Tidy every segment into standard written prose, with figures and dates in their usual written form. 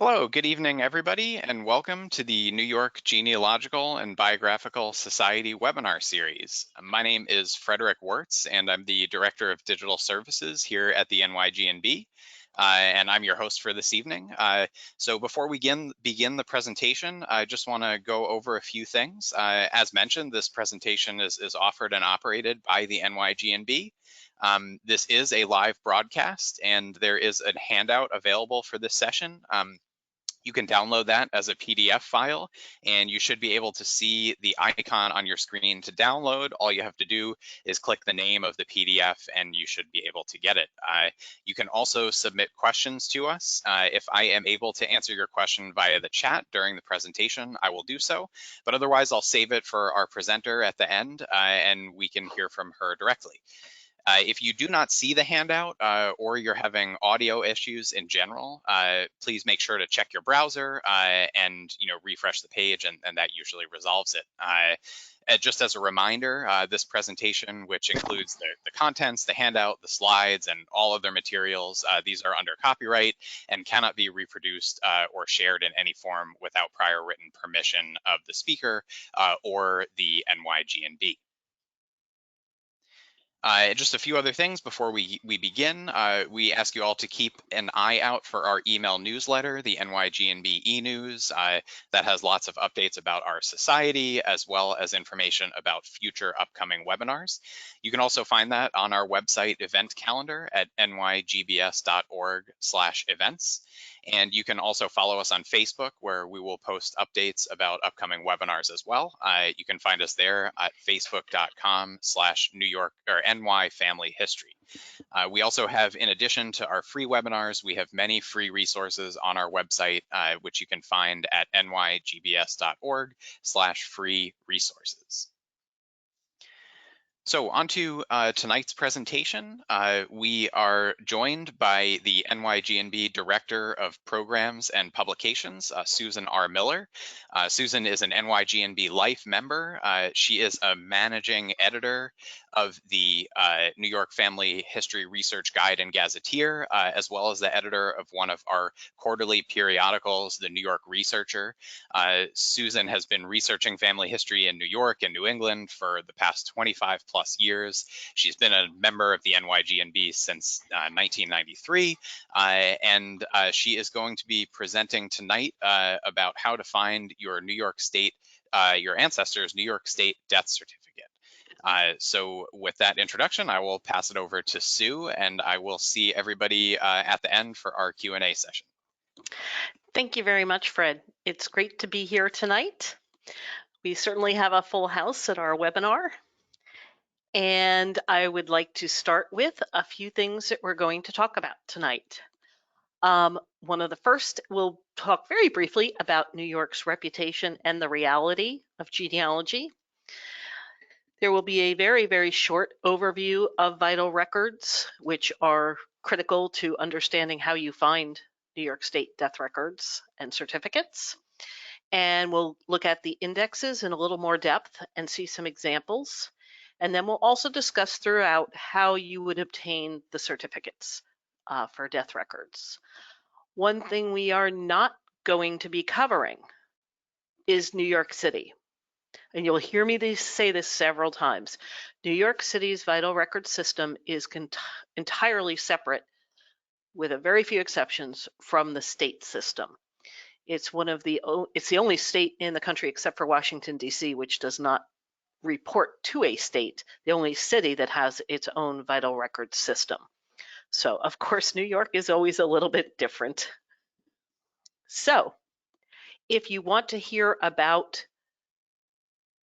Hello, good evening, everybody, and welcome to the New York Genealogical and Biographical Society webinar series. My name is Frederick Wirtz, and I'm the Director of Digital Services here at the NYGNB, and I'm your host for this evening. So before we begin the presentation, I just want to go over a few things. As mentioned, this presentation is offered and operated by the NYGNB. This is a live broadcast, and there is a handout available for this session. You can download that as a PDF file, and you should be able to see the icon on your screen to download. All you have to do is click the name of the PDF, and you should be able to get it. You can also submit questions to us. If I am able to answer your question via the chat during the presentation, I will do so, but otherwise I'll save it for our presenter at the end, and we can hear from her directly. If you do not see the handout or you're having audio issues in general, please make sure to check your browser and refresh the page, and that usually resolves it. Just as a reminder, this presentation, which includes the contents, the handout, the slides, and all other materials, these are under copyright and cannot be reproduced or shared in any form without prior written permission of the speaker or the NYGNB. Just a few other things before we begin. We ask you all to keep an eye out for our email newsletter, the NYGNB e-news, that has lots of updates about our society, as well as information about future upcoming webinars. You can also find that on our website event calendar at nygbs.org/events. And you can also follow us on Facebook, where we will post updates about upcoming webinars as well. You can find us there at facebook.com/New York or NY Family History. We also have, in addition to our free webinars, we have many free resources on our website, which you can find at nygbs.org/free resources. So on to tonight's presentation. We are joined by the NYGNB Director of Programs and Publications, Susan R. Miller. Susan is an NYGNB Life member. She is a managing editor of the New York Family History Research Guide and Gazetteer, as well as the editor of one of our quarterly periodicals, the New York Researcher. Susan has been researching family history in New York and New England for the past 25 plus years. She's been a member of the NYGNB since 1993, and she is going to be presenting tonight about how to find your New York State, your ancestors' New York State death certificate. So with that introduction, I will pass it over to Sue, and I will see everybody at the end for our Q&A session. Thank you very much, Fred. It's great to be here tonight. We certainly have a full house at our webinar. And I would like to start with a few things that we're going to talk about tonight. One of the first, we'll talk very briefly about New York's reputation and the reality of genealogy. There will be a very, very short overview of vital records, which are critical to understanding how you find New York State death records and certificates. And we'll look at the indexes in a little more depth and see some examples. And then we'll also discuss throughout how you would obtain the certificates for death records. One thing we are not going to be covering is New York City. And you'll hear me say this several times. New York City's vital record system is entirely separate, with a very few exceptions, from the state system. It's the only state in the country except for Washington, D.C., which does not report to a state, the only city that has its own vital record system. So, of course, New York is always a little bit different. So, if you want to hear about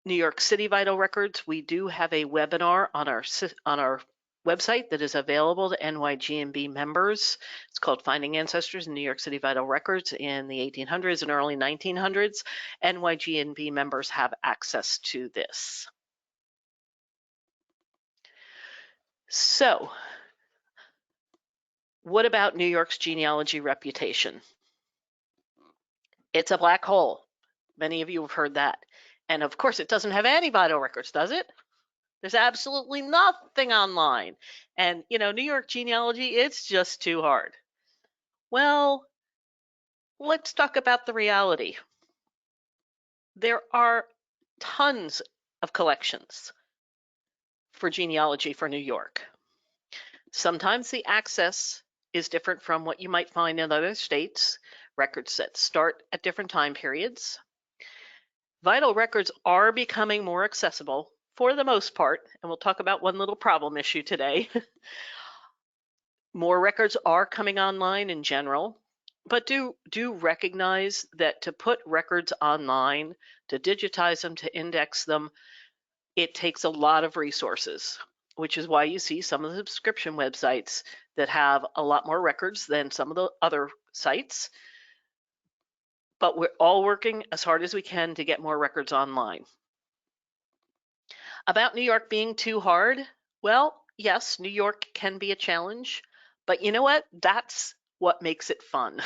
New York City vital records, we do have a webinar on our website that is available to NYGNB members. It's called Finding Ancestors in New York City Vital Records in the 1800s and early 1900s. NYGNB members have access to this. So, what about New York's genealogy reputation? It's a black hole. Many of you have heard that. And of course, it doesn't have any vital records, does it? There's absolutely nothing online. And, New York genealogy, it's just too hard. Well, let's talk about the reality. There are tons of collections for genealogy for New York. Sometimes the access is different from what you might find in other states, records that start at different time periods. Vital records are becoming more accessible for the most part, and we'll talk about one little problem issue today. More records are coming online in general, but do recognize that to put records online, to digitize them, to index them, it takes a lot of resources, which is why you see some of the subscription websites that have a lot more records than some of the other sites. But we're all working as hard as we can to get more records online. About New York being too hard, well, yes, New York can be a challenge, but you know what? That's what makes it fun.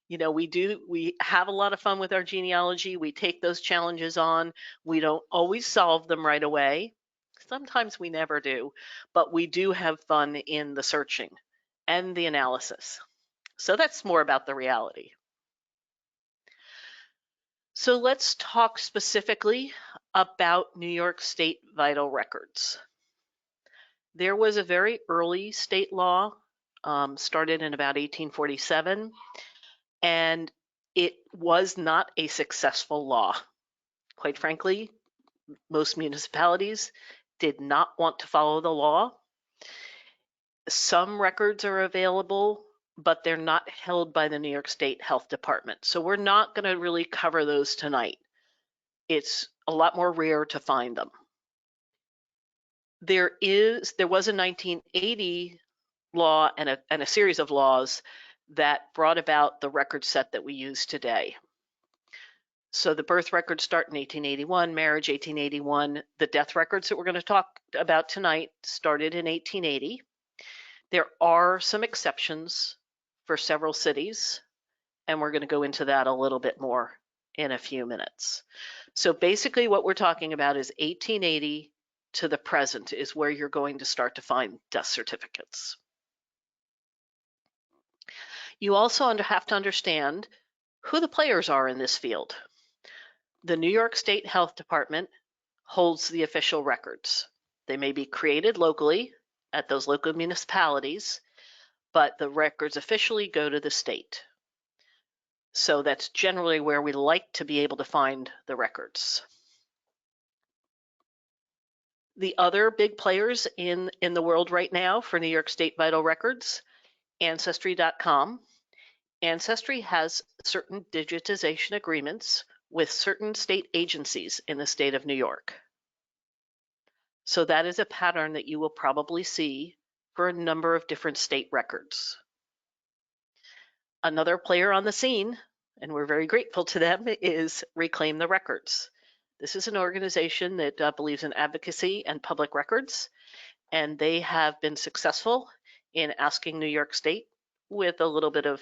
You know, we have a lot of fun with our genealogy. We take those challenges on. We don't always solve them right away. Sometimes we never do, but we do have fun in the searching and the analysis. So that's more about the reality. So let's talk specifically about New York State vital records. There was a very early state law, started in about 1847, and it was not a successful law. Quite frankly, most municipalities did not want to follow the law. Some records are available, but they're not held by the New York State Health Department. So we're not going to really cover those tonight. It's a lot more rare to find them. There was a 1980 law and a series of laws that brought about the record set that we use today. So the birth records start in 1881, marriage 1881. The death records that we're going to talk about tonight started in 1880. There are some exceptions for several cities, and we're going to go into that a little bit more in a few minutes. So basically what we're talking about is 1880 to the present is where you're going to start to find death certificates. You also have to understand who the players are in this field. The New York State Health Department holds the official records. They may be created locally at those local municipalities, but the records officially go to the state. So that's generally where we like to be able to find the records. The other big players in the world right now for New York State Vital Records, Ancestry.com. Ancestry has certain digitization agreements with certain state agencies in the state of New York. So that is a pattern that you will probably see for a number of different state records. Another player on the scene, and we're very grateful to them, is Reclaim the Records. This is an organization that believes in advocacy and public records, and they have been successful in asking New York State, with a little bit of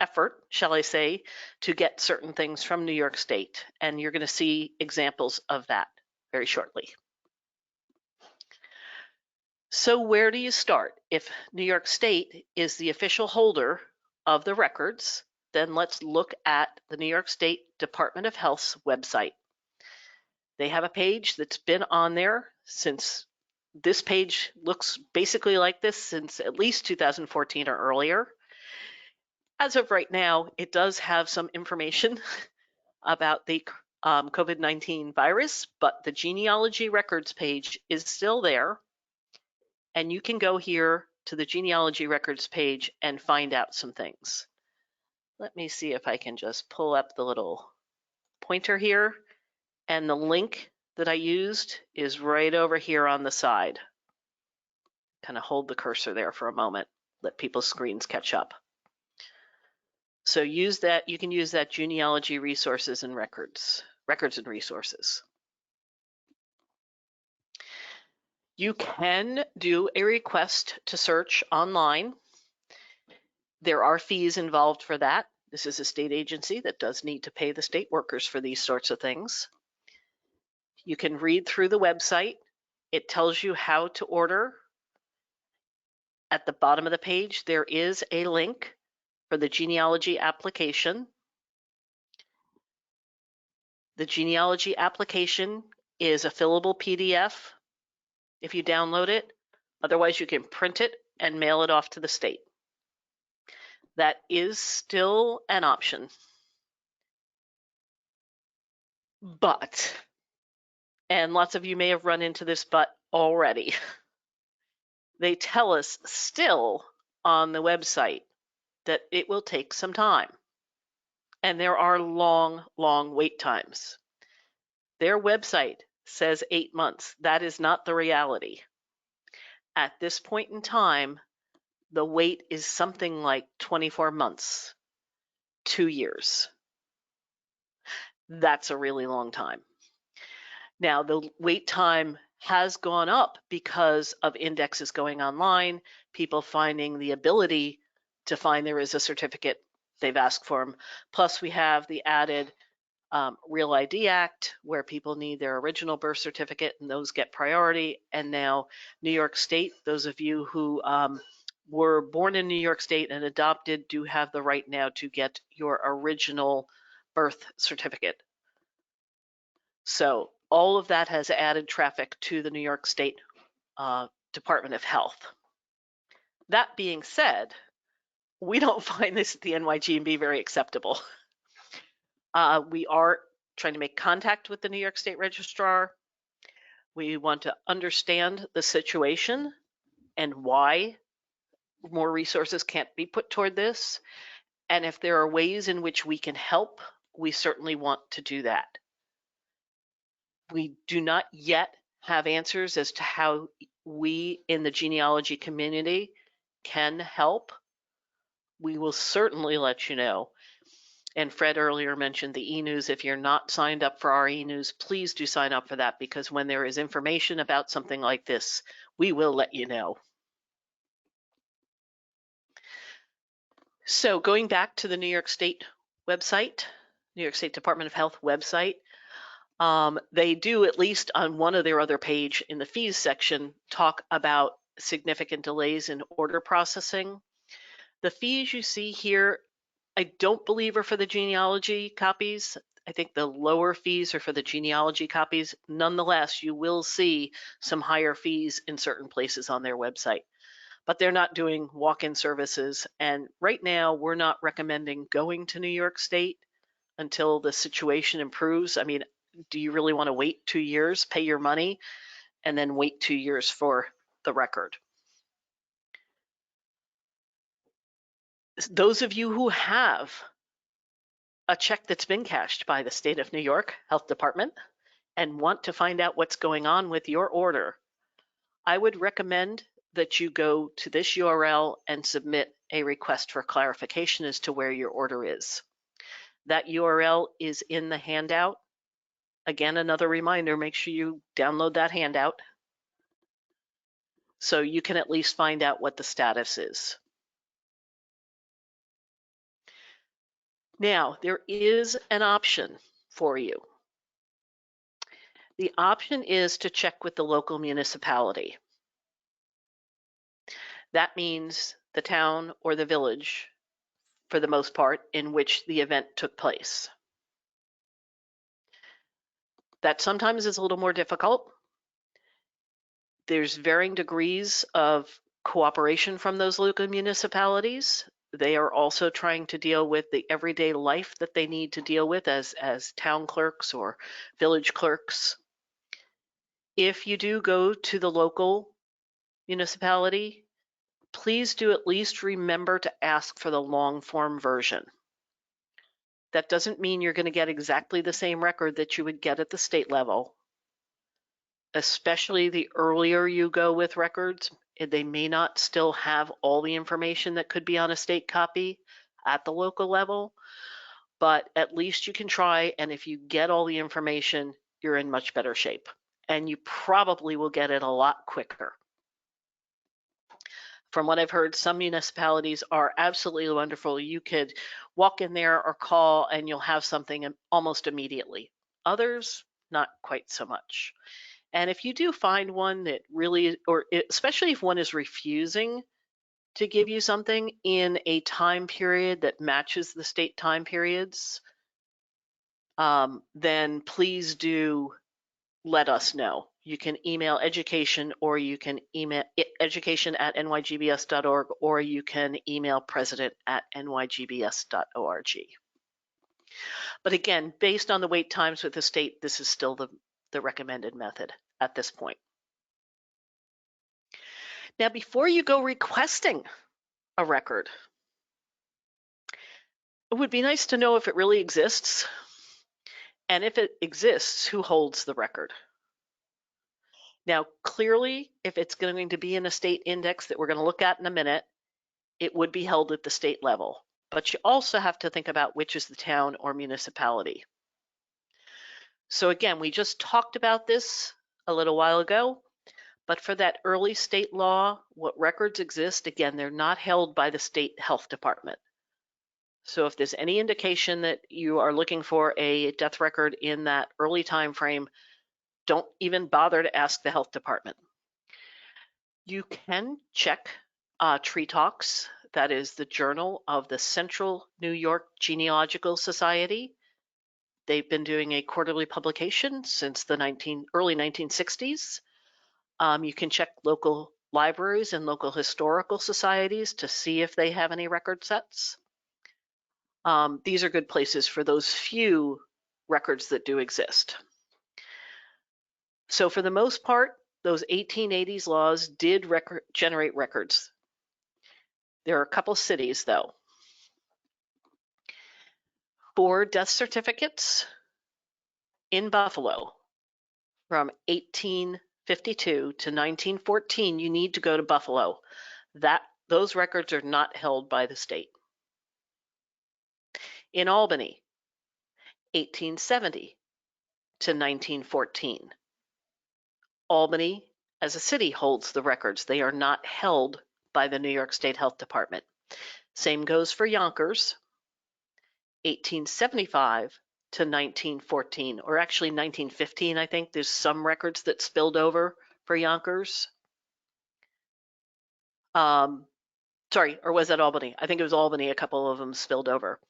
effort, shall I say, to get certain things from New York State. And you're going to see examples of that very shortly. So where do you start? If New York State is the official holder of the records, then let's look at the New York State Department of Health's website. They have a page that's been on there since, this page looks basically like this since at least 2014 or earlier. As of right now, it does have some information about the COVID-19 virus, but the genealogy records page is still there. And you can go here to the genealogy records page and find out some things. Let me see if I can just pull up the little pointer here. And the link that I used is right over here on the side. Kind of hold the cursor there for a moment, let people's screens catch up. So use that, you can use that genealogy resources and records and resources. You can do a request to search online. There are fees involved for that. This is a state agency that does need to pay the state workers for these sorts of things. You can read through the website. It tells you how to order. At the bottom of the page, there is a link for the genealogy application. The genealogy application is a fillable PDF if you download it. Otherwise, you can print it and mail it off to the state. That is still an option. But, and lots of you may have run into this but already, they tell us still on the website that it will take some time. And there are long, long wait times. Their website says 8 months. That is not the reality. At this point in time, the wait is something like 24 months, 2 years. That's a really long time. Now, the wait time has gone up because of indexes going online, people finding the ability to find there is a certificate they've asked for them. Plus, we have the added Real ID Act, where people need their original birth certificate and those get priority. And now New York State, those of you who were born in New York State and adopted do have the right now to get your original birth certificate. So all of that has added traffic to the New York State Department of Health. That being said, we don't find this at the NYGB very acceptable. We are trying to make contact with the New York State Registrar. We want to understand the situation and why more resources can't be put toward this. And if there are ways in which we can help, we certainly want to do that. We do not yet have answers as to how we in the genealogy community can help. We will certainly let you know. And Fred earlier mentioned the e-news. If you're not signed up for our e-news, please do sign up for that, because when there is information about something like this, we will let you know. So going back to the New York State website, New York State Department of Health website, they do, at least on one of their other page in the fees section, talk about significant delays in order processing. The fees you see here, I don't believe are for the genealogy copies. I think the lower fees are for the genealogy copies. Nonetheless, you will see some higher fees in certain places on their website, but they're not doing walk-in services. And right now, we're not recommending going to New York State until the situation improves. I mean, do you really want to wait 2 years, pay your money, and then wait 2 years for the record? Those of you who have a check that's been cashed by the state of New York Health Department and want to find out what's going on with your order, I would recommend that you go to this URL and submit a request for clarification as to where your order is. That URL is in the handout. Again, another reminder, make sure you download that handout so you can at least find out what the status is. Now, there is an option for you. The option is to check with the local municipality. That means the town or the village, for the most part, in which the event took place. That sometimes is a little more difficult. There's varying degrees of cooperation from those local municipalities. They are also trying to deal with the everyday life that they need to deal with as town clerks or village clerks. If you do go to the local municipality, please do at least remember to ask for the long form version. That doesn't mean you're going to get exactly the same record that you would get at the state level. Especially the earlier you go with records, they may not still have all the information that could be on a state copy at the local level, but at least you can try, and if you get all the information, you're in much better shape. And you probably will get it a lot quicker. From what I've heard, some municipalities are absolutely wonderful. You could walk in there or call and you'll have something almost immediately. Others, not quite so much. And if you do find one that really, or especially if one is refusing to give you something in a time period that matches the state time periods, then please do let us know. You can email education, or you can email education@nygbs.org, or you can email president@nygbs.org. But again, based on the wait times with the state, this is still the recommended method at this point. Now, before you go requesting a record, it would be nice to know if it really exists, and if it exists, who holds the record. Now, clearly, if it's going to be in a state index that we're going to look at in a minute, it would be held at the state level. But you also have to think about which is the town or municipality. So again, we just talked about this a little while ago, but for that early state law, what records exist, again, they're not held by the state health department. So if there's any indication that you are looking for a death record in that early time frame, don't even bother to ask the health department. You can check Tree Talks, that is the journal of the Central New York Genealogical Society. They've been doing a quarterly publication since the early 1960s. You can check local libraries and local historical societies to see if they have any record sets. These are good places for those few records that do exist. So for the most part, those 1880s laws did generate records. There are a couple cities, though. For death certificates in Buffalo from 1852 to 1914, you need to go to Buffalo. Those records are not held by the state. In Albany, 1870 to 1914. Albany as a city holds the records. They are not held by the New York State Health Department. Same goes for Yonkers, 1875 to 1914, or actually 1915, I think. There's some records that spilled over for Yonkers. Sorry, or was that Albany? I think it was Albany, a couple of them spilled over.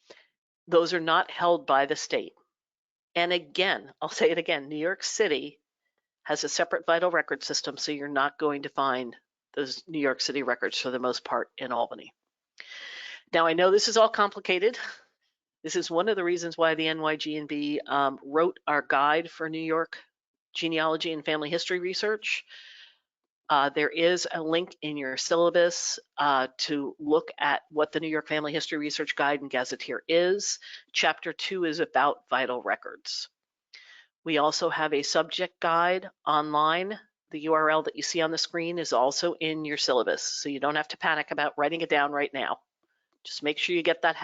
Those are not held by the state. And again, I'll say it again, New York City has a separate vital record system, so you're not going to find those New York City records for the most part in Albany. Now, I know this is all complicated. This is one of the reasons why the NYGNB wrote our guide for New York genealogy and family history research. There is a link in your syllabus to look at what the New York Family History Research Guide and Gazetteer is. Chapter 2 is about vital records. We also have a subject guide online. The URL that you see on the screen is also in your syllabus, so you don't have to panic about writing it down right now. Just make sure you get that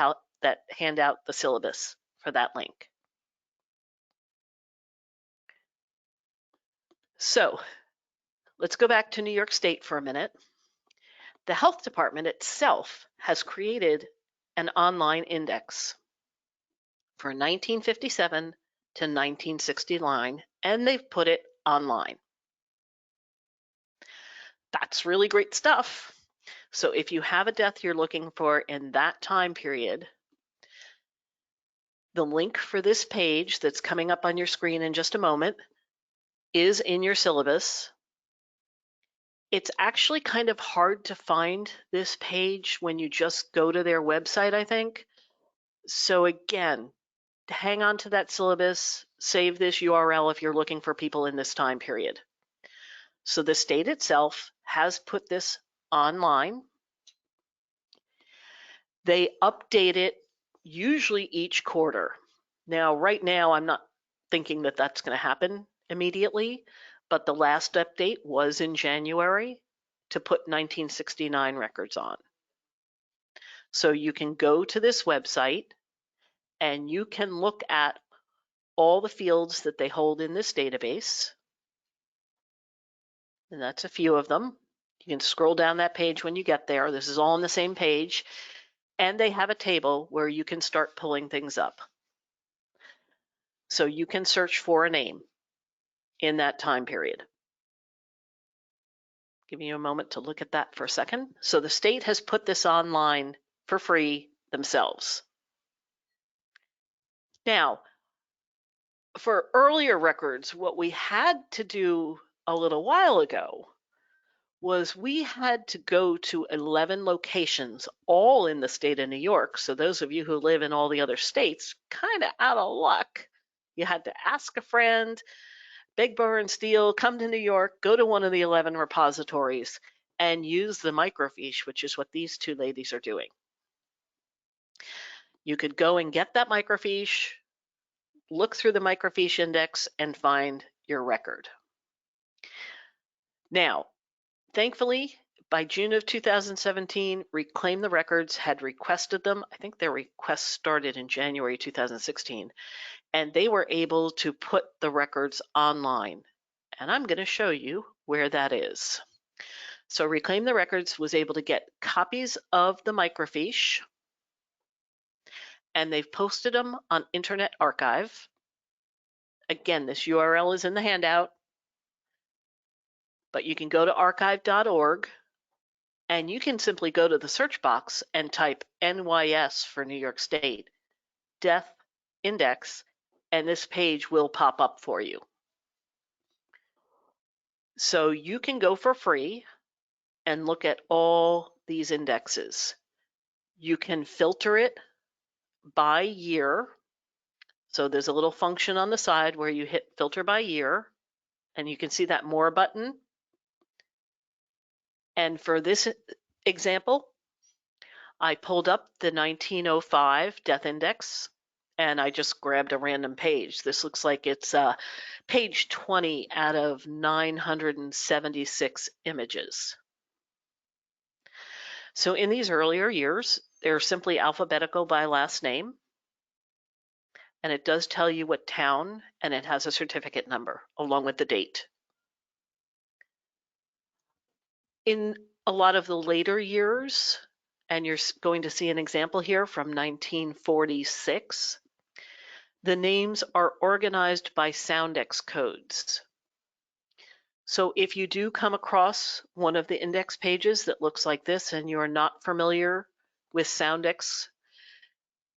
handout, the syllabus, for that link. So let's go back to New York State for a minute. The health department itself has created an online index for 1957 to 1969, and they've put it online. That's really great stuff. So if you have a death you're looking for in that time period, the link for this page that's coming up on your screen in just a moment is in your syllabus. It's actually kind of hard to find this page when you just go to their website, I think. So again, hang on to that syllabus, save this URL if you're looking for people in this time period. So the state itself has put this online. They update it usually each quarter. Now, right now, I'm not thinking that that's going to happen immediately, but the last update was in January to put 1969 records on. So you can go to this website and you can look at all the fields that they hold in this database. And that's a few of them. You can scroll down that page when you get there. This is all on the same page. And they have a table where you can start pulling things up. So you can search for a name in that time period. Give you a moment to look at that for a second. So the state has put this online for free themselves. Now, for earlier records, what we had to do a little while ago was we had to go to 11 locations, all in the state of New York. So those of you who live in all the other states, kind of out of luck. You had to ask a friend, beg, borrow, and steal, come to New York, go to one of the 11 repositories, and use the microfiche, which is what these two ladies are doing. You could go and get that microfiche, look through the Microfiche Index, and find your record. Now, thankfully, by June of 2017, Reclaim the Records had requested them. I think their request started in January 2016, and they were able to put the records online. And I'm going to show you where that is. So Reclaim the Records was able to get copies of the microfiche, and they've posted them on Internet Archive. Again, this URL is in the handout, but you can go to archive.org, and you can simply go to the search box and type NYS for New York State, Death Index, and this page will pop up for you. So you can go for free and look at all these indexes. You can filter it by year. So there's a little function on the side where you hit filter by year, and you can see that more button. And for this example, I pulled up the 1905 death index, and I just grabbed a random page. This looks like it's page 20 out of 976 images. So in these earlier years, they're simply alphabetical by last name. And it does tell you what town, and it has a certificate number along with the date. In a lot of the later years, and you're going to see an example here from 1946, the names are organized by Soundex codes. So if you do come across one of the index pages that looks like this and you're not familiar with Soundex,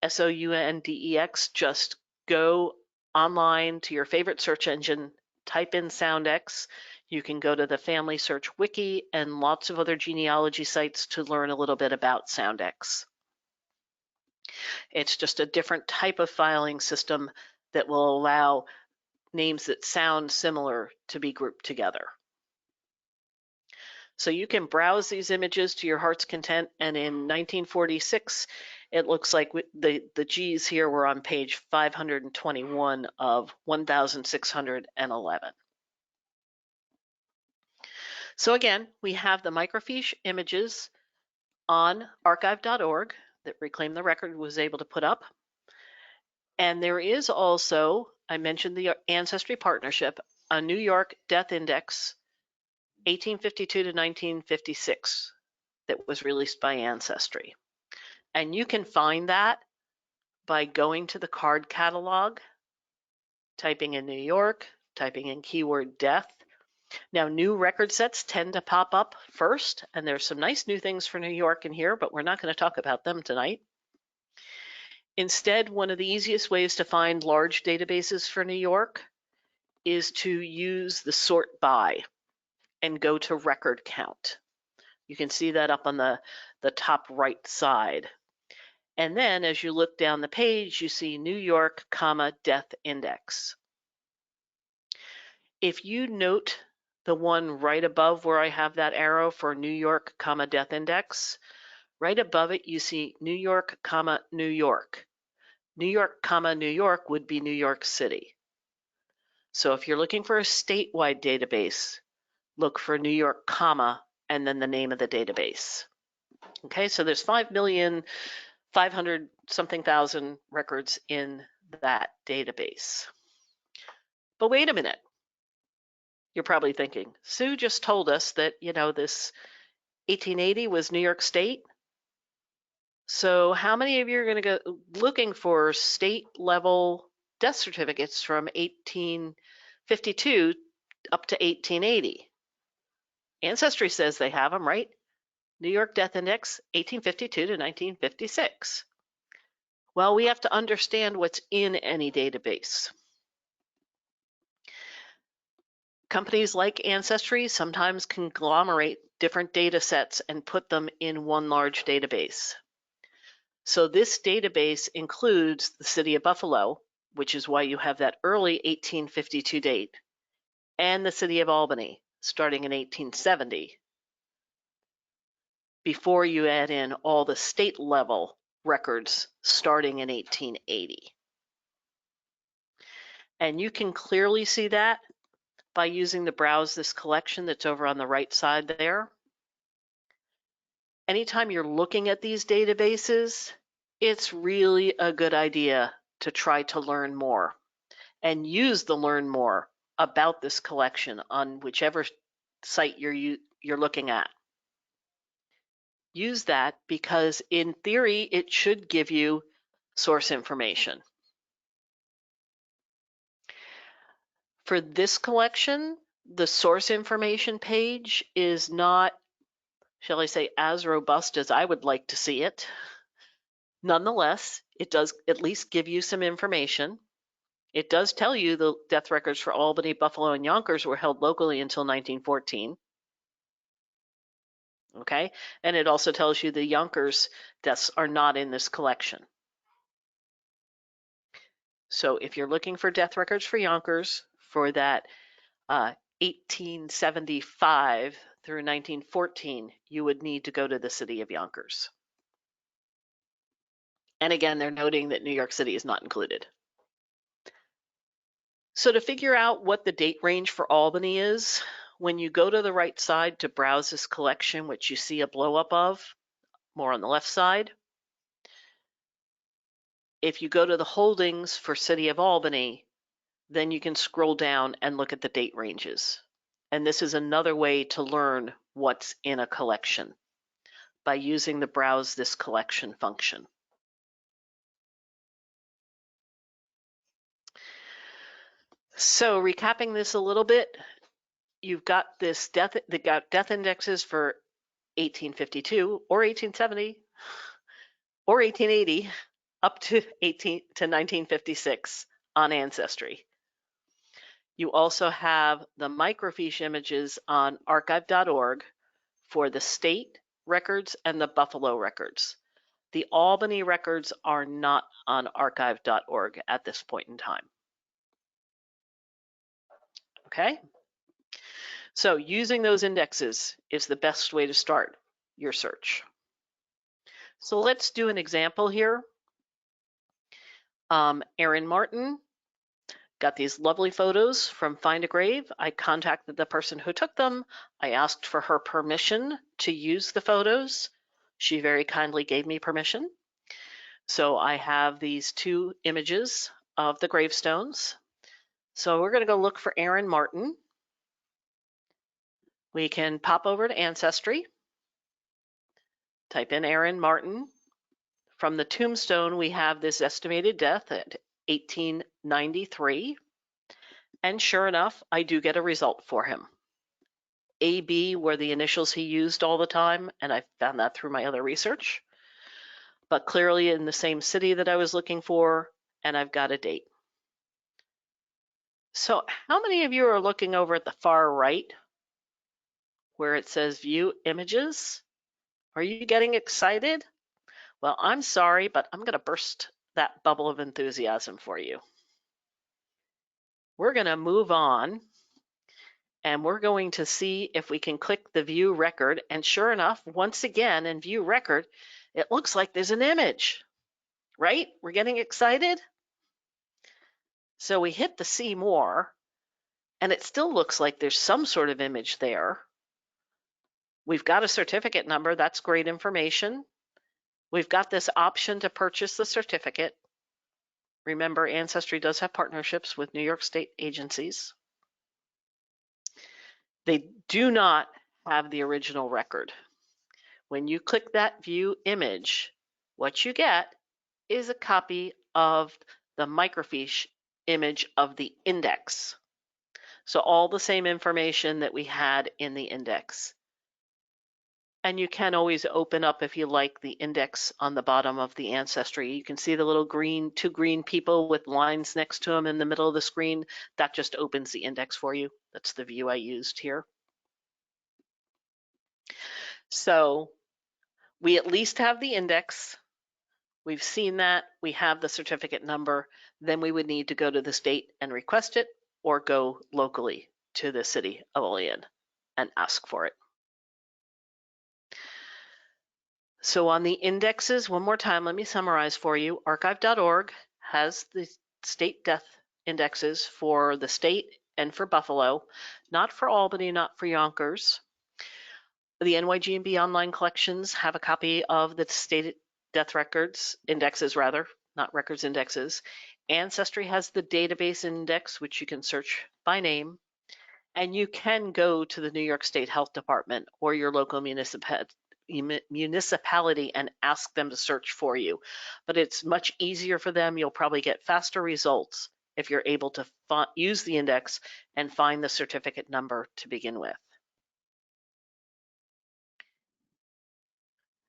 Soundex, just go online to your favorite search engine, type in Soundex. You can go to the Family Search Wiki and lots of other genealogy sites to learn a little bit about Soundex. It's just a different type of filing system that will allow names that sound similar to be grouped together. So you can browse these images to your heart's content, and in 1946, it looks like the G's here were on page 521 of 1,611. So again, we have the microfiche images on archive.org that Reclaim the Record was able to put up. And there is also, I mentioned the Ancestry Partnership, a New York Death Index 1852 to 1956 that was released by Ancestry. And you can find that by going to the card catalog, typing in New York, typing in keyword death. Now, new record sets tend to pop up first, and there's some nice new things for New York in here, but we're not going to talk about them tonight. Instead, one of the easiest ways to find large databases for New York is to use the sort by and go to record count. You can see that up on the top right side. And then as you look down the page, you see New York, death index. If you note the one right above where I have that arrow for New York, death index, right above it you see New York, New York. New York, New York would be New York City. So if you're looking for a statewide database, look for New York, and then the name of the database. Okay, so there's 5,500-something thousand records in that database. But wait a minute. You're probably thinking, Sue just told us that, this 1880 was New York State. So how many of you are going to go looking for state level death certificates from 1852 up to 1880? Ancestry says they have them, right? New York Death Index, 1852 to 1956. Well, we have to understand what's in any database. Companies like Ancestry sometimes conglomerate different data sets and put them in one large database. So this database includes the city of Buffalo, which is why you have that early 1852 date, and the city of Albany, starting in 1870, before you add in all the state level records starting in 1880. And you can clearly see that by using the Browse This Collection that's over on the right side there. Anytime you're looking at these databases, it's really a good idea to try to learn more and use the learn more about this collection on whichever site you're looking at. Use that because in theory, it should give you source information. For this collection, the source information page is not, shall I say, as robust as I would like to see it. Nonetheless, it does at least give you some information. It does tell you the death records for Albany, Buffalo, and Yonkers were held locally until 1914. Okay, and it also tells you the Yonkers deaths are not in this collection. So if you're looking for death records for Yonkers for that 1875 through 1914, you would need to go to the city of Yonkers. And again, they're noting that New York City is not included. So to figure out what the date range for Albany is, when you go to the right side to browse this collection, which you see a blow up of, more on the left side, if you go to the holdings for City of Albany, then you can scroll down and look at the date ranges. And this is another way to learn what's in a collection by using the Browse This Collection function. So recapping this a little bit, you've got this death indexes for 1852 or 1870 or 1880 up to 1956 on Ancestry. You also have the Microfiche images on archive.org for the state records and the Buffalo records. The Albany records are not on archive.org at this point in time. Okay? So using those indexes is the best way to start your search. So let's do an example here. Erin Martin got these lovely photos from Find a Grave. I contacted the person who took them. I asked for her permission to use the photos. She very kindly gave me permission. So I have these two images of the gravestones. So we're going to go look for Erin Martin. We can pop over to Ancestry, type in Erin Martin. From the tombstone, we have this estimated death at 1893. And sure enough, I do get a result for him. AB were the initials he used all the time, and I found that through my other research. But clearly in the same city that I was looking for, and I've got a date. So how many of you are looking over at the far right where it says View Images? Are you getting excited? Well, I'm sorry, but I'm going to burst that bubble of enthusiasm for you. We're going to move on, and we're going to see if we can click the View Record. And sure enough, once again in View Record, it looks like there's an image, right? We're getting excited. So we hit the See More, and it still looks like there's some sort of image there. We've got a certificate number. That's great information. We've got this option to purchase the certificate. Remember, Ancestry does have partnerships with New York State agencies. They do not have the original record. When you click that View Image, what you get is a copy of the microfiche image of the index. So all the same information that we had in the index. And you can always open up, if you like, the index on the bottom of the ancestry. You can see the little two green people with lines next to them in the middle of the screen. That just opens the index for you. That's the view I used here. So we at least have the index. We've seen that. We have the certificate number. Then we would need to go to the state and request it, or go locally to the city of Olean and ask for it. So on the indexes, one more time, let me summarize for you. Archive.org has the state death indexes for the state and for Buffalo, not for Albany, not for Yonkers. The NYG&B online collections have a copy of the state death records, indexes rather, not records indexes. Ancestry has the database index, which you can search by name. And you can go to the New York State Health Department or your local municipality and ask them to search for you. But it's much easier for them. You'll probably get faster results if you're able to use the index and find the certificate number to begin with.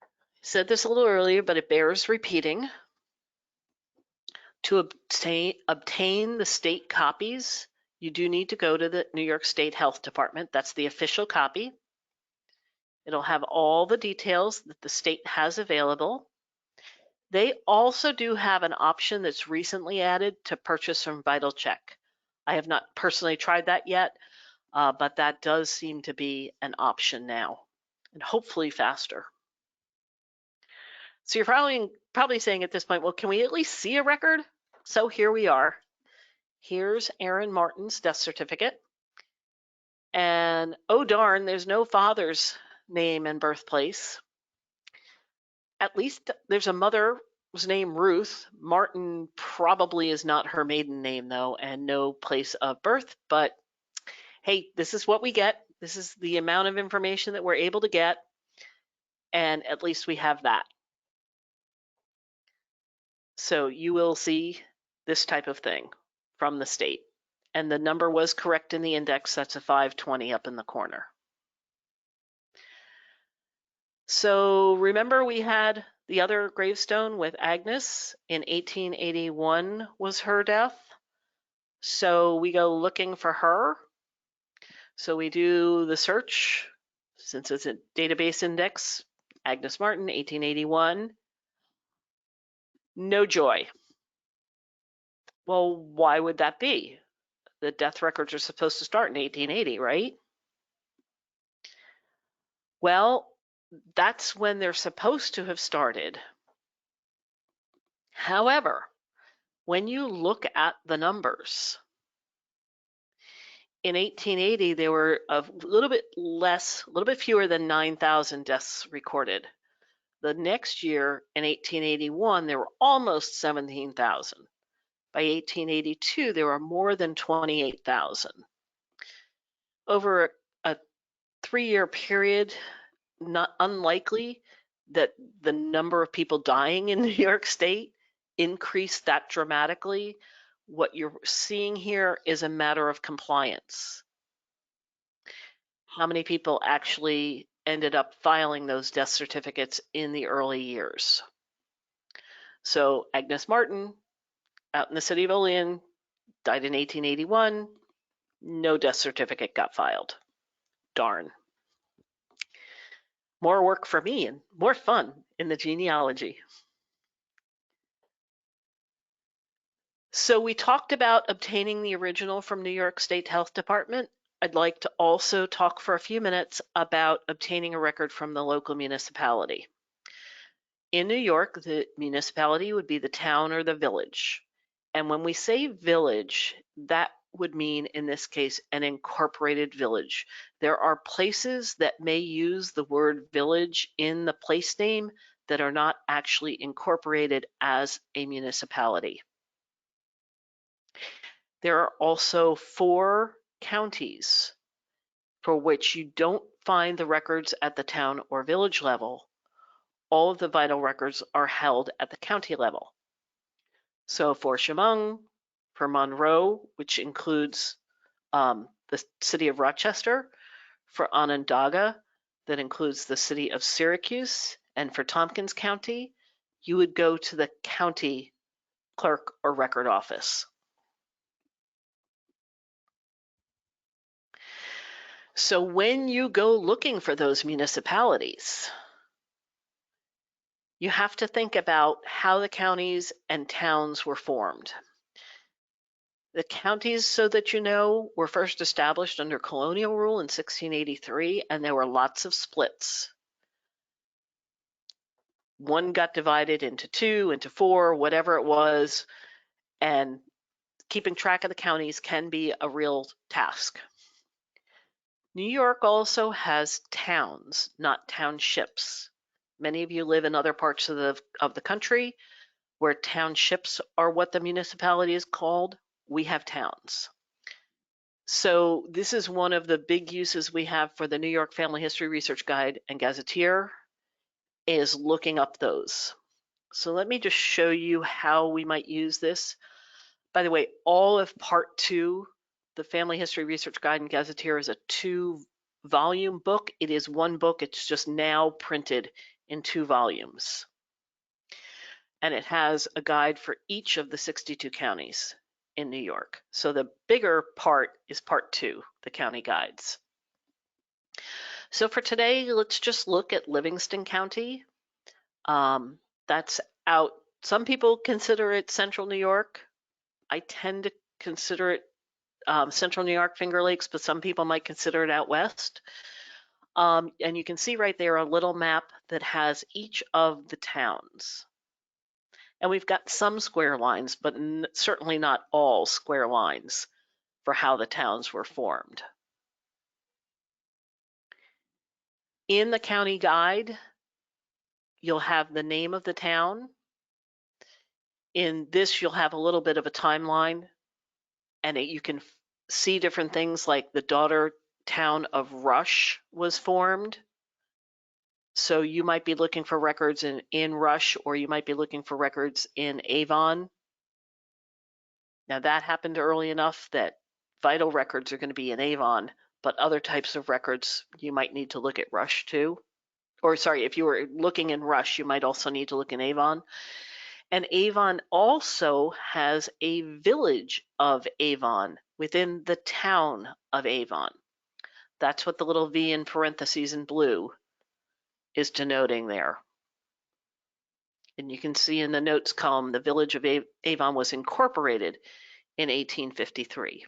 I said this a little earlier, but it bears repeating. To obtain the state copies, you do need to go to the New York State Health Department. That's the official copy. It'll have all the details that the state has available. They also do have an option that's recently added to purchase from VitalCheck. I have not personally tried that yet, but that does seem to be an option now, and hopefully faster. So you're probably saying at this point, well, can we at least see a record? So here we are. Here's Aaron Martin's death certificate. And oh darn, there's no father's name and birthplace. At least there's a mother's name, Ruth. Martin probably is not her maiden name though, and no place of birth, but hey, this is what we get. This is the amount of information that we're able to get, and at least we have that. So you will see this type of thing from the state. And the number was correct in the index. That's a 520 up in the corner. So remember we had the other gravestone with Agnes in 1881 was her death. So we go looking for her. So we do the search, since it's a database index, Agnes Martin, 1881. No joy. Well, why would that be? The death records are supposed to start in 1880, right? Well, that's when they're supposed to have started. However, when you look at the numbers, in 1880, there were a little bit less, a little bit fewer than 9,000 deaths recorded. The next year, in 1881, there were almost 17,000. By 1882, there were more than 28,000. Over a 3-year period, not unlikely that the number of people dying in New York State increased that dramatically. What you're seeing here is a matter of compliance. How many people actually ended up filing those death certificates in the early years? So Agnes Martin, out in the city of Olean, died in 1881. No death certificate got filed. Darn. More work for me and more fun in the genealogy. So we talked about obtaining the original from New York State Health Department. I'd like to also talk for a few minutes about obtaining a record from the local municipality. In New York, the municipality would be the town or the village. And when we say village, that would mean, in this case, an incorporated village. There are places that may use the word village in the place name that are not actually incorporated as a municipality. There are also 4 counties for which you don't find the records at the town or village level. All of the vital records are held at the county level. So for Chemung, for Monroe, which includes the city of Rochester. For Onondaga, that includes the city of Syracuse. And for Tompkins County, you would go to the county clerk or record office. So when you go looking for those municipalities, you have to think about how the counties and towns were formed. The counties, so that you know, were first established under colonial rule in 1683, and there were lots of splits. One got divided into two, into four, whatever it was, and keeping track of the counties can be a real task. New York also has towns, not townships. Many of you live in other parts of the country where townships are what the municipality is called. We have towns. So this is one of the big uses we have for the New York Family History Research Guide and Gazetteer, is looking up those. So let me just show you how we might use this. By the way, all of part 2, the Family History Research Guide and Gazetteer, is a 2-volume book. It is one book, it's just now printed in 2 volumes. And it has a guide for each of the 62 counties in New York. So the bigger part is part 2, the county guides. So for today, let's just look at Livingston County. That's out. Some people consider it Central New York. I tend to consider it Central New York, Finger Lakes, but some people might consider it out west. And you can see right there a little map that has each of the towns. And we've got some square lines, but certainly not all square lines for how the towns were formed. In the county guide, you'll have the name of the town. In this, you'll have a little bit of a timeline, and you can see different things like the daughter town of Rush was formed. So you might be looking for records in Rush, or you might be looking for records in Avon. Now that happened early enough that vital records are going to be in Avon, but other types of records you might need to look at Rush too. Or sorry, if you were looking in Rush, you might also need to look in Avon. And Avon also has a village of Avon within the town of Avon. That's what the little V in parentheses in blue is denoting there. And you can see in the notes column, the village of Avon was incorporated in 1853.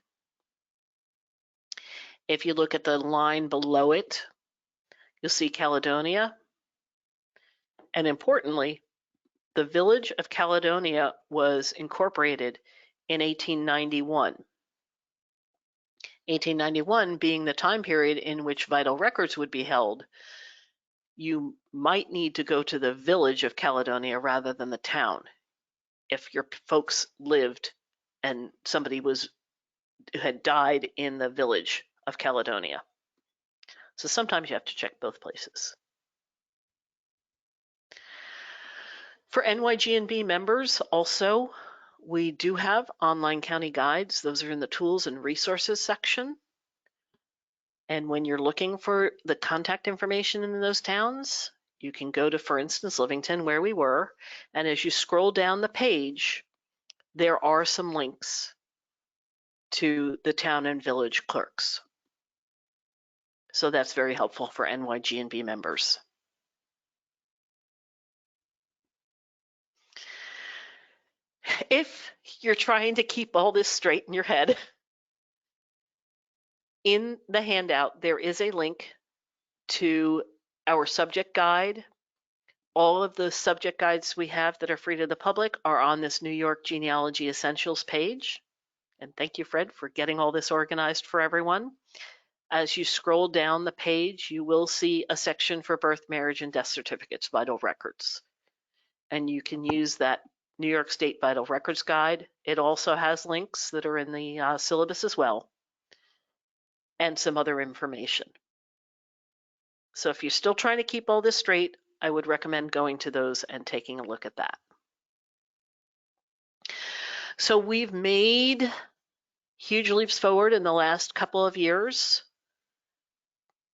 If you look at the line below it, you'll see Caledonia. And importantly, the village of Caledonia was incorporated in 1891. 1891 being the time period in which vital records would be held. You might need to go to the village of Caledonia rather than the town if your folks lived and somebody had died in the village of Caledonia. So sometimes you have to check both places. For NYGNB members also, we do have online county guides. Those are in the tools and resources section. And when you're looking for the contact information in those towns, you can go to, for instance, Livingston, where we were, and as you scroll down the page, there are some links to the town and village clerks. So that's very helpful for NYGNB members. If you're trying to keep all this straight in your head, in the handout, there is a link to our subject guide. All of the subject guides we have that are free to the public are on this New York Genealogy Essentials page. And thank you, Fred, for getting all this organized for everyone. As you scroll down the page, you will see a section for birth, marriage, and death certificates, vital records. And you can use that New York State Vital Records Guide. It also has links that are in the syllabus as well, and some other information. So if you're still trying to keep all this straight, I would recommend going to those and taking a look at that. So we've made huge leaps forward in the last couple of years,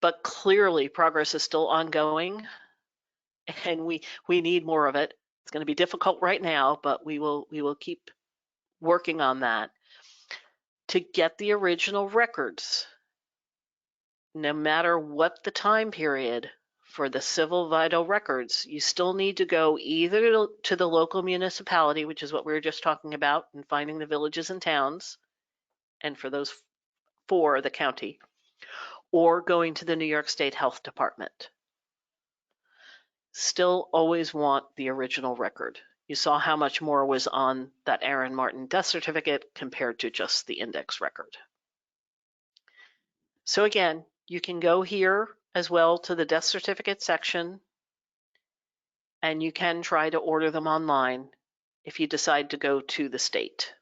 but clearly progress is still ongoing, and we need more of it. It's going to be difficult right now, but we will keep working on that to get the original records, no matter what the time period. For the civil vital records, you still need to go either to the local municipality, which is what we were just talking about, and finding the villages and towns, and for those four, the county, or going to the New York State Health Department. Still always want the original record. You saw how much more was on that Aaron Martin death certificate compared to just the index record. So again, you can go here as well to the death certificate section, and you can try to order them online if you decide to go to the state.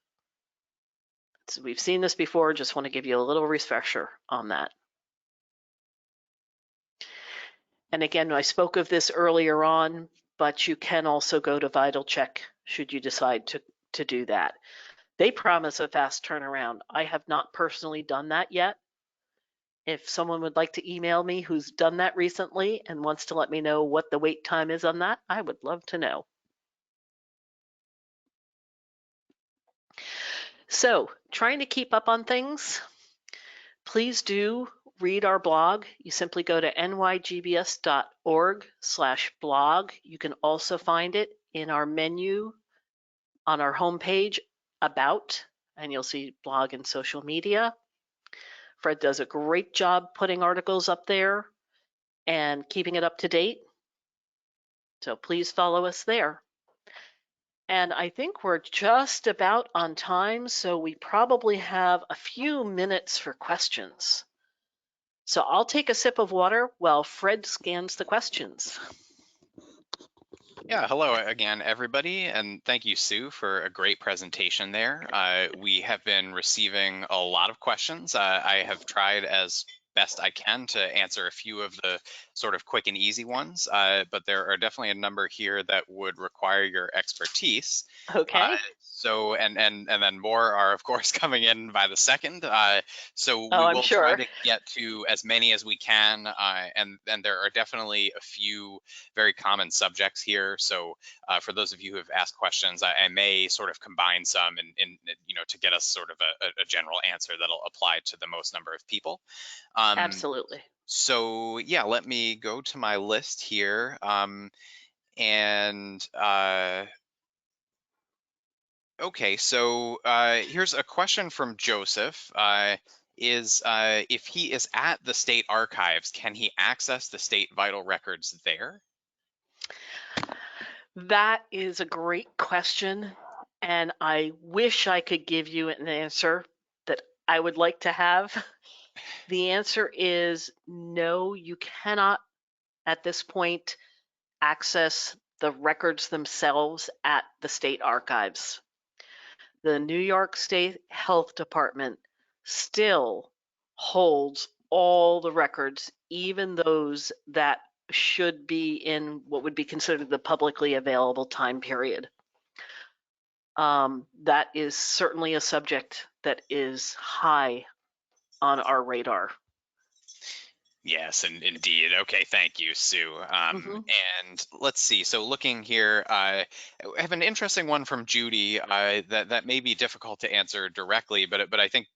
So we've seen this before, just want to give you a little refresher on that. And again, I spoke of this earlier on, but you can also go to VitalCheck should you decide to do that. They promise a fast turnaround. I have not personally done that yet. If someone would like to email me who's done that recently and wants to let me know what the wait time is on that, I would love to know. So, trying to keep up on things, please do read our blog. You simply go to nygbs.org/blog. You can also find it in our menu on our homepage, About, and you'll see blog and social media. Fred does a great job putting articles up there and keeping it up to date. So please follow us there. And I think we're just about on time, so we probably have a few minutes for questions. So I'll take a sip of water while Fred scans the questions. Yeah, hello again, everybody, and thank you, Sue, for a great presentation there. We have been receiving a lot of questions. I have tried as best I can to answer a few of the sort of quick and easy ones, but there are definitely a number here that would require your expertise. Okay. And then more are of course coming in by the second. So Oh, we I'm will try sure. to get to as many as we can, and there are definitely a few very common subjects here. So for those of you who have asked questions, I may sort of combine some and to get us sort of a general answer that'll apply to the most number of people. Absolutely. So yeah, let me go to my list here. And Okay, so here's a question from Joseph. If he is at the state archives, can he access the state vital records there? That is a great question, and I wish I could give you an answer that I would like to have. The answer is no, you cannot at this point access the records themselves at the state archives. The New York State Health Department still holds all the records, even those that should be in what would be considered the publicly available time period. That is certainly a subject that is high on our radar. Yes, and indeed. Okay, thank you, Sue. Mm-hmm. And let's see. So looking here, I have an interesting one from Judy that may be difficult to answer directly, but I think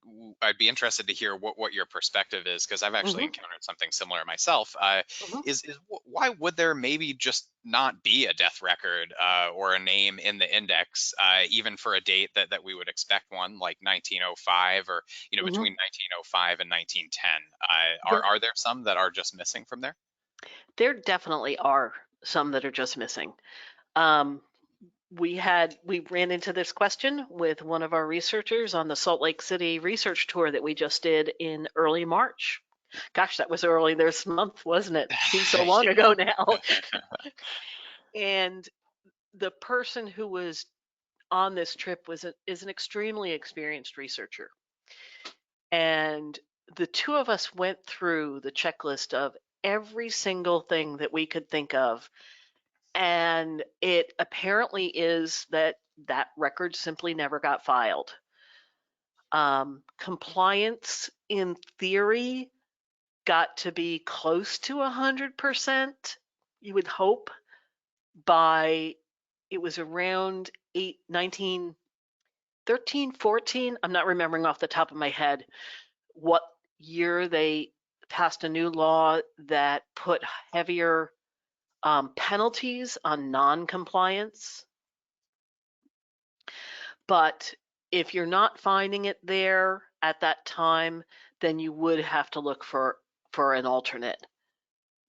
I'd be interested to hear what your perspective is, because I've actually Mm-hmm. encountered something similar myself. Mm-hmm. Why would there maybe just not be a death record or a name in the index, even for a date that we would expect one, like 1905 or Mm-hmm. between 1905 and 1910? There, Are there some that are just missing from there? there definitely are some that are just missing. Um, we ran into this question with one of our researchers on the Salt Lake City research tour that we just did in early March. Gosh, that was early this month, wasn't it? Seems so long ago now. And the person who was on this trip is an extremely experienced researcher. And the two of us went through the checklist of every single thing that we could think of. And it apparently is that record simply never got filed. Compliance in theory got to be close to 100%, you would hope, by it was around 1913, 14. I'm not remembering off the top of my head what year they passed a new law that put heavier penalties on non-compliance. But if you're not finding it there at that time, then you would have to look for an alternate.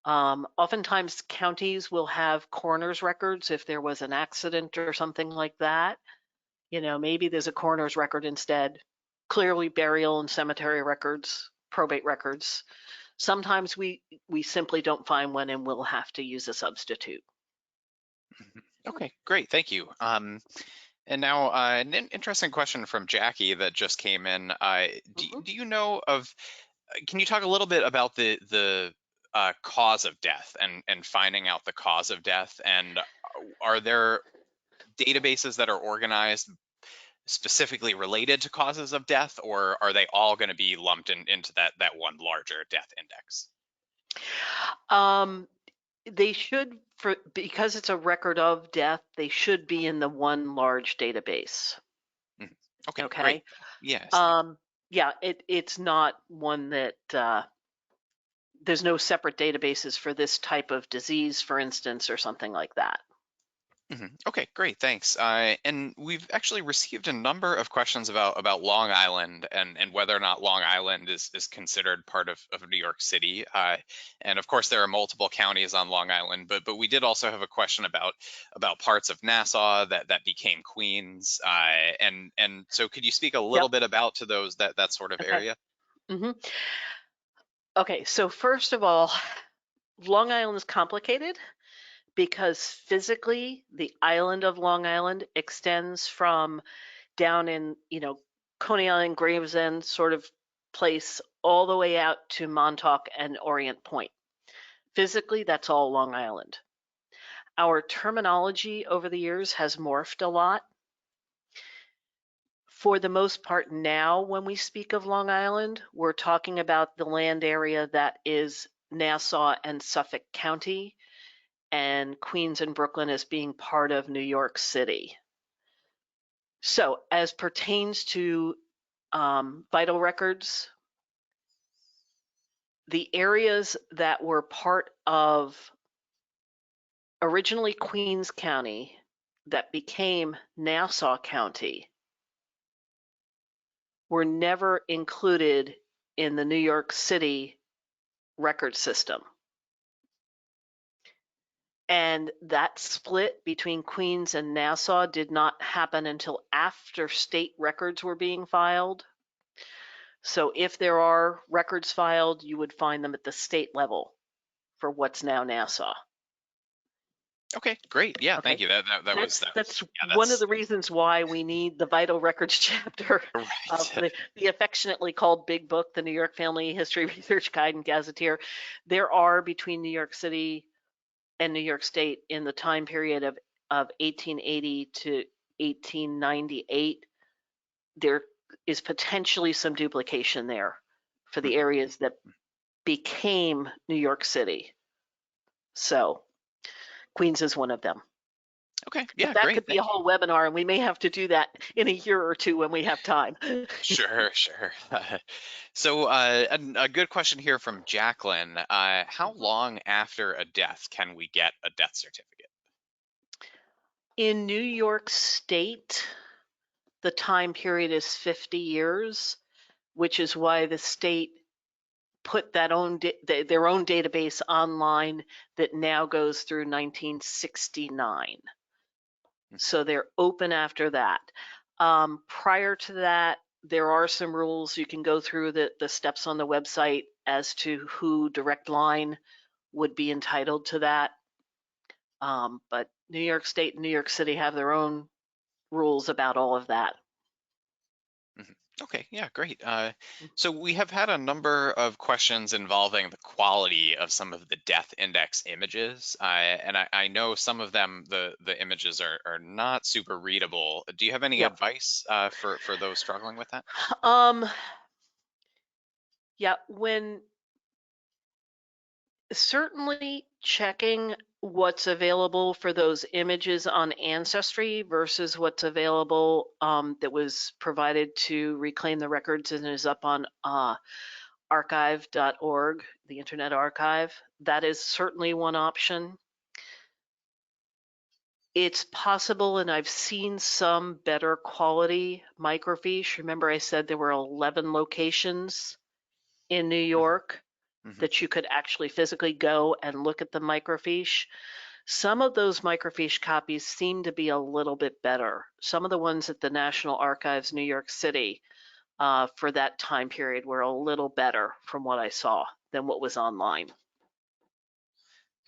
Oftentimes counties will have coroner's records if there was an accident or something like that. You know, maybe there's a coroner's record instead. Clearly burial and cemetery records, probate records. Sometimes we simply don't find one and we'll have to use a substitute. Okay, great, thank you. And now an interesting question from Jackie that just came in. Do you know of, can you talk a little bit about the cause of death and finding out the cause of death? And are there databases that are organized specifically related to causes of death, or are they all going to be lumped into that one larger death index? They should, because it's a record of death, they should be in the one large database. Mhm. Okay, Okay. great. Yes, thank you. Yeah, it's not one that there's no separate databases for this type of disease, for instance, or something like that. Okay, great, thanks. And we've actually received a number of questions about Long Island and whether or not Long Island is considered part of New York City. And of course, there are multiple counties on Long Island, but we did also have a question about parts of Nassau that became Queens. And so could you speak a little Yep. bit about to those that sort of Okay. area? Okay, so first of all, Long Island is complicated because physically the island of Long Island extends from down in, Coney Island, Gravesend sort of place all the way out to Montauk and Orient Point. Physically, that's all Long Island. Our terminology over the years has morphed a lot. For the most part now, when we speak of Long Island, we're talking about the land area that is Nassau and Suffolk County, and Queens and Brooklyn as being part of New York City. So as pertains to vital records, the areas that were part of originally Queens County that became Nassau County were never included in the New York City record system. And that split between Queens and Nassau did not happen until after state records were being filed. So if there are records filed, you would find them at the state level for what's now Nassau. Okay, great. Yeah, thank Okay. you. That's Yeah, one of the reasons why we need the vital records chapter of right. the affectionately called Big Book, the New York Family History Research Guide and Gazetteer. There are between New York City and New York State in the time period of 1880 to 1898, there is potentially some duplication there for the areas that became New York City. So Queens is one of them. Okay, But yeah, that great. could be a Thank you. whole webinar, and we may have to do that in a year or two when we have time. Sure, sure. So, a good question here from Jacqueline. How long after a death can we get a death certificate? In New York State, the time period is 50 years, which is why the state put their own database online that now goes through 1969. So they're open after that. Prior to that, there are some rules. You can go through the steps on the website as to who direct line would be entitled to that. But New York State and New York City have their own rules about all of that. Okay, yeah, great. So we have had a number of questions involving the quality of some of the death index images, and I know some of them, the images are not super readable. Do you have any Yep. advice for those struggling with that? Um, yeah, when certainly checking what's available for those images on Ancestry versus what's available that was provided to reclaim the records and is up on archive.org, the Internet Archive. That is certainly one option. It's possible, and I've seen some better quality microfiche. Remember, I said there were 11 locations in New Hmm. York Hmm. that you could actually physically go and look at the microfiche. Some of those microfiche copies seem to be a little bit better. Some of the ones at the National Archives, New York City, for that time period were a little better from what I saw than what was online.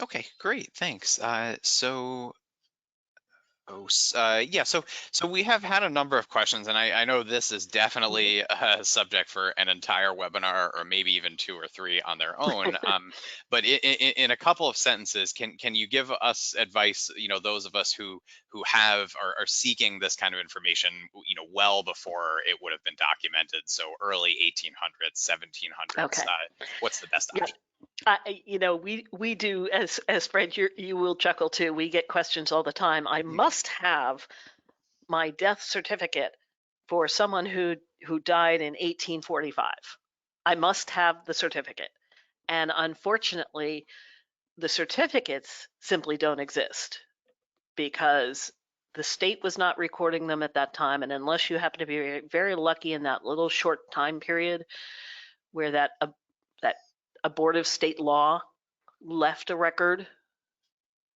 Okay, great, thanks. Yeah, so we have had a number of questions, and I know this is Mhm. definitely a subject for an entire webinar, or maybe even two or three on their own. But in a couple of sentences, can you give us advice? Those of us who are seeking this kind of information, well before it would have been documented, so early 1800s, 1700s. Okay. What's the best Yeah. option? We do, as Fred, you will chuckle too. We get questions all the time. I Mhm. must have my death certificate for someone who died in 1845. I must have the certificate. And unfortunately, the certificates simply don't exist because the state was not recording them at that time. And unless you happen to be very, very lucky in that little short time period where that abortive state law left a record,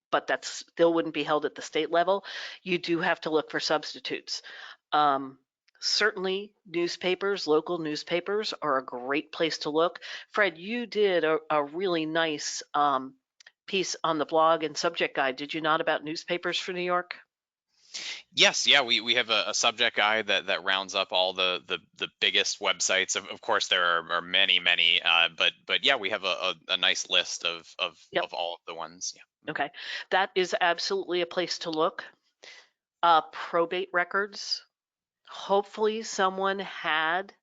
but that still wouldn't be held at the state level, you do have to look for substitutes. Um, Certainly, newspapers, local newspapers, are a great place to look. Fred, you did a really nice piece on the blog and subject guide, did you not, about newspapers for New York? Yes, yeah, we have a subject guide that rounds up all the biggest websites. Of course, there are many, but yeah, we have a nice list Yep. of all of the ones. Yeah. Okay. That is absolutely a place to look. Probate records. Hopefully, someone had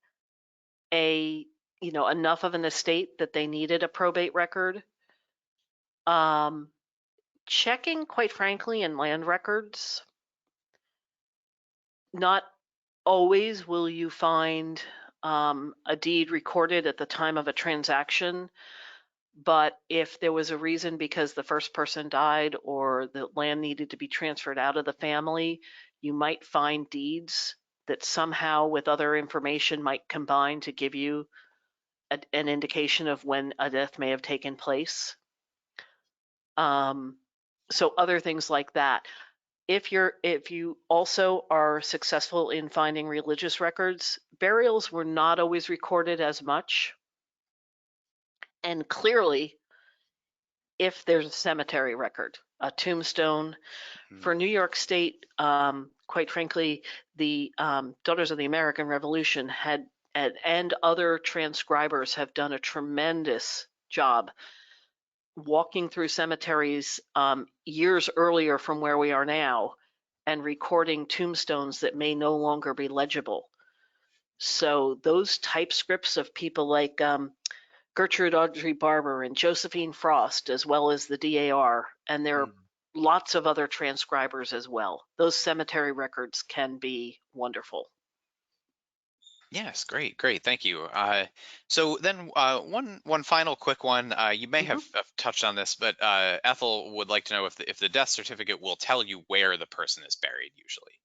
a, enough of an estate that they needed a probate record. Um, Checking, quite frankly, in land records, not always will you find a deed recorded at the time of a transaction, but if there was a reason because the first person died or the land needed to be transferred out of the family, you might find deeds that somehow with other information might combine to give you an indication of when a death may have taken place. Um, so other things like that. If you also are successful in finding religious records, burials were not always recorded as much. And clearly, if there's a cemetery record, a tombstone for Mhm. New York State, quite frankly, the Daughters of the American Revolution and other transcribers have done a tremendous job walking through cemeteries years earlier from where we are now and recording tombstones that may no longer be legible. So those typescripts of people like Gertrude Audrey Barber and Josephine Frost, as well as the DAR, and there are Mhm. lots of other transcribers as well. Those cemetery records can be wonderful. Yes, great, thank you. So then, one final quick one. You may Mm-hmm. have touched on this, but Ethel would like to know if the death certificate will tell you where the person is buried usually.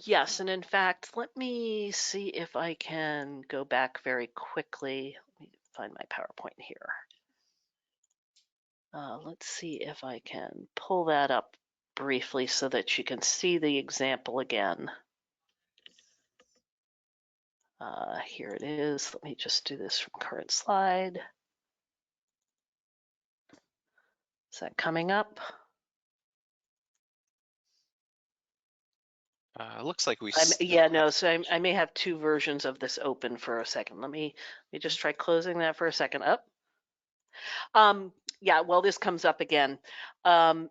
Yes, and in fact, let me see if I can go back very quickly. Let me find my PowerPoint here. Let's see if I can pull that up briefly so that you can see the example again. Here it is. Let me just do this from current slide. Is that coming up? Looks like we Yeah, still have no, some so I issues. may have two versions of this open for a second. Let me just try closing that for a second. Up. Yeah, well, this comes up again. Um,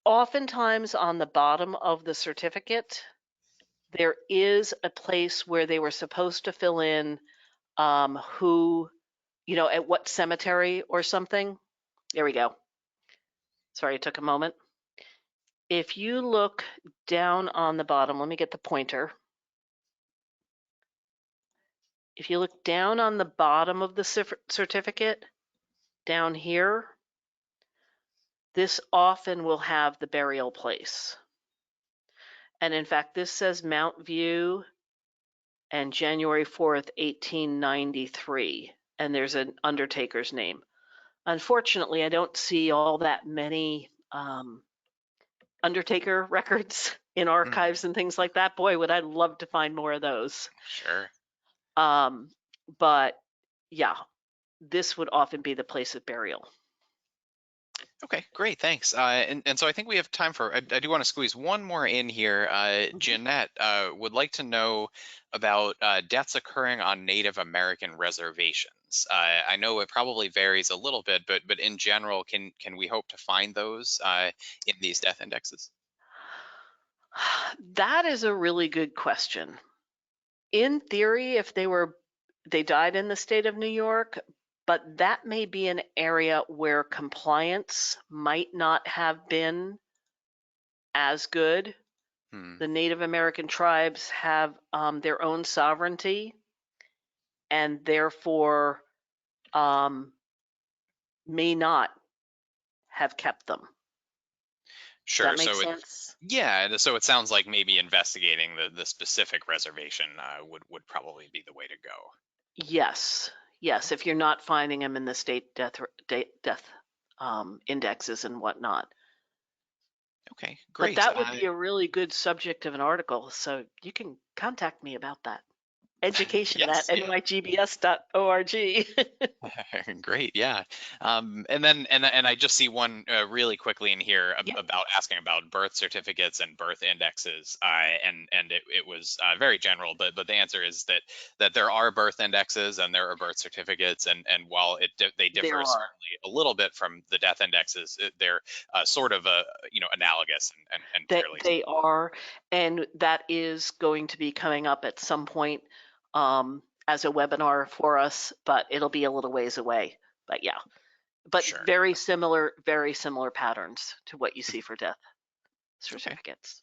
Oftentimes on the bottom of the certificate, there is a place where they were supposed to fill in who, at what cemetery or something. There we go. Sorry, it took a moment. If you look down on the bottom, let me get the pointer. If you look down on the bottom of the certificate, down here, this often will have the burial place. And in fact, this says Mount View and January 4th, 1893, and there's an undertaker's name. Unfortunately, I don't see all that many undertaker records in Mhm. archives and things like that. Boy, would I love to find more of those. Sure. Um, but yeah, this would often be the place of burial. Okay, great, thanks. And so I think we have time for, I do want to squeeze one more in here. Mhm. Jeanette would like to know about deaths occurring on Native American reservations. I know it probably varies a little bit, but in general, can we hope to find those in these death indexes? That is a really good question. In theory, if they died in the state of New York, but that may be an area where compliance might not have been as good. Hmm, The Native American tribes have their own sovereignty and therefore um, may not have kept them. Does that sure. make So sense? yeah, so it sounds like maybe investigating the specific reservation would probably be the way to go. Yes, yes. If you're not finding them in the state death indexes and whatnot. Okay, But great. that would be a really good subject of an article, so you can contact me about that. Education at Yes, yeah. nygbs.org. Great, yeah. And I just see one really quickly in here Yep, about asking about birth certificates and birth indexes, and it was very general, but the answer is that there are birth indexes and there are birth certificates, and while they there differ are. certainly a little bit from the death indexes, they're sort of analogous and They fairly. they are, and that is going to be coming up at some point as a webinar for us, but it'll be a little ways away. But yeah, but Sure. very similar patterns to what you see for death Okay. certificates.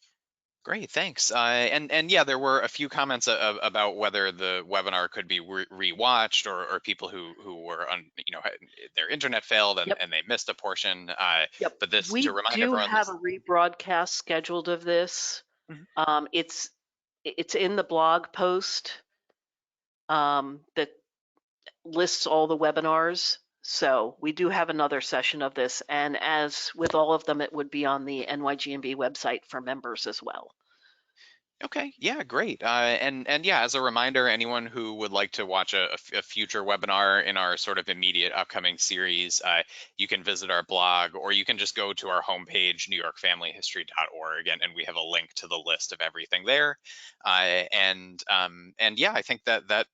Great, thanks. And yeah, there were a few comments about whether the webinar could be rewatched, or people who were had their internet failed and Yep. they missed a portion. Yep. But this, to We remind do everyone, have this. a rebroadcast scheduled of this. Mhm. Um, it's it's in the blog post that lists all the webinars. So we do have another session of this, and as with all of them, it would be on the NYGMB website for members as well. Okay, yeah, great. And yeah, as a reminder, anyone who would like to watch a future webinar in our sort of immediate upcoming series, you can visit our blog, or you can just go to our homepage, newyorkfamilyhistory.org, and we have a link to the list of everything there. And yeah, I think that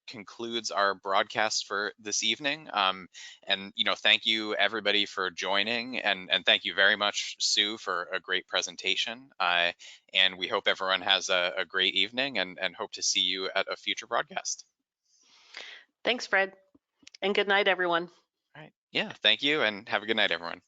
concludes our broadcast for this evening. And thank you everybody for joining, and thank you very much, Sue, for a great presentation. And we hope everyone has a great evening, and hope to see you at a future broadcast. Thanks, Fred, and good night, everyone. All right. Yeah, thank you, and have a good night, everyone.